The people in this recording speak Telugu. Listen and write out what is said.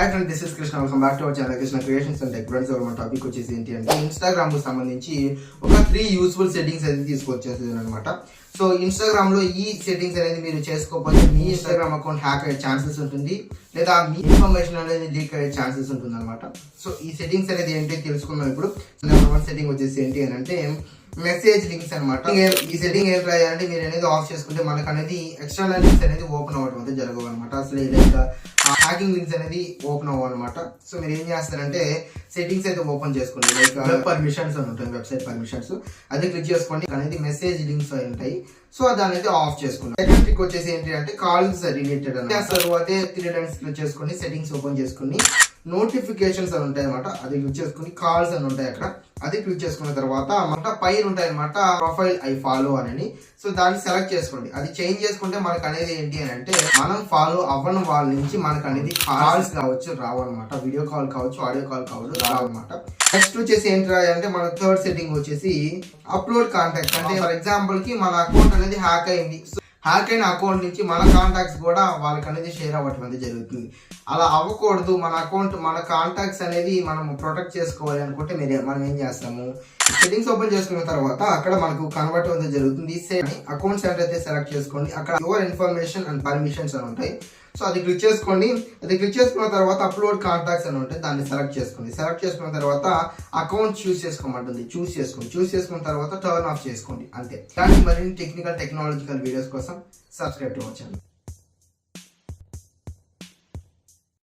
Hi friend, this is Krishna. Welcome back to our channel Krishna creations and tech friends. మన టాపిక్ వచ్చేసి ఏంటి అంటే ఇన్స్టాగ్రామ్ కు సంబంధించి ఒక 3 యూస్ఫుల్ సెట్టింగ్స్ అనేది తీసుకొచ్చేసింది అనమాట. సో ఇన్స్టాగ్రామ్ లో ఈ సెట్టింగ్స్ అనేది మీరు చేసుకోకపోతే మీ ఇన్స్టాగ్రామ్ అకౌంట్ హ్యాక్ అయ్యే ఛాన్సెస్ ఉంటుంది, లేదా మీ ఇన్ఫర్మేషన్ అనేది లీక్ అయ్యే ఛాన్సెస్ ఉంటుంది అనమాట. సో ఈ సెట్టింగ్స్ అనేది ఏంటి తెలుసుకున్నాం. ఇప్పుడు నెంబర్ 1 సెట్టింగ్ వచ్చేసి ఏంటి అని అంటే మెసేజ్ లింక్స్ అనమాట. ఈ సెట్టింగ్ ఏం అంటే మీరు అనేది ఆఫ్ చేసుకుంటే మనకు అనేది ఎక్స్టర్నల్ లింక్స్ అనేది ఓపెన్ అవ్వడం అయితే జరగవు అనమాట. అసలు లైక్ హ్యాకింగ్ లింక్స్ అనేది ఓపెన్ అవ్వవు అనమాట. సో మీరు ఏం చేస్తారంటే సెట్టింగ్స్ అయితే ఓపెన్ చేసుకోండి. లైక్ వెబ్ పర్మిషన్స్ అని ఉంటాయి, వెబ్సైట్ పర్మిషన్స్ అది క్లిక్ చేసుకోండి. అనేది మెసేజ్ లింక్స్ అయి ఉంటాయి. సో దాని అయితే ఆఫ్ చేసుకోండి. సెకండ్ ట్రిక్ వచ్చేసి ఏంటి అంటే కాల్స్ రిలేటెడ్ అని చేస్తారు. అదే 3 టైమ్స్ క్లిక్ చేసుకొని సెట్టింగ్స్ ఓపెన్ చేసుకుని నోటిఫికేషన్స్ అని ఉంటాయి అనమాట. అది క్లిక్ చేసుకుని కాల్స్ అని ఉంటాయి అక్కడ. అది క్లిక్ చేసుకున్న తర్వాత మన పైన ఉంటాయి అనమాట ప్రొఫైల్ ఐ ఫాలో అని. సో దాన్ని సెలెక్ట్ చేసుకోండి. అది చేంజ్ చేసుకుంటే మనకు అనేది ఏంటి అని అంటే మనం ఫాలో అవ్వని వాళ్ళ నుంచి మనకు అనేది కాల్స్ కావచ్చు రావు అనమాట. వీడియో కాల్ కావచ్చు, ఆడియో కాల్ కావచ్చు రావు అనమాట. నెక్స్ట్ వచ్చేసి ఏంటి అంటే మన థర్డ్ సెట్టింగ్ వచ్చేసి అప్లోడ్ కాంటాక్ట్స్. అంటే ఫర్ ఎగ్జాంపుల్ కి మన అకౌంట్ అనేది హ్యాక్ అయింది. హ్యాక్ అయిన అకౌంట్ నుంచి మన కాంటాక్ట్స్ కూడా వాళ్ళకి అనేది షేర్ అవ్వటం అనేది జరుగుతుంది. అలా అవ్వకూడదు. మన అకౌంట్ మన కాంటాక్ట్స్ అనేది మనం ప్రొటెక్ట్ చేసుకోవాలి అనుకుంటే మనం ఏం చేస్తాము, సెట్టింగ్స్ ఓపెన్ చేసుకున్న తర్వాత అక్కడ మనకు కన్వర్ట్ అనేది జరుగుతుంది. అకౌంట్స్ అయితే సెలెక్ట్ చేసుకోండి. అక్కడ యువర్ ఇన్ఫర్మేషన్ అండ్ పర్మిషన్స్ అని ఉంటాయి. సో అది క్లిక్ చేసుకోండి. అది క్లిక్ చేసుకున్న తర్వాత అప్లోడ్ కాంటాక్ట్స్ అని ఉంటాయి, దాన్ని సెలెక్ట్ చేసుకోండి. సెలెక్ట్ చేసుకున్న తర్వాత అకౌంట్ చూస్ చేసుకోమంటుంది. చూస్ చేసుకున్న తర్వాత టర్న్ ఆఫ్ చేసుకోండి. అంతే. కానీ మరిన్ని టెక్నికల్ టెక్నాలజికల్ వీడియోస్ కోసం సబ్స్క్రైబ్ టు అవర్ ఛానల్.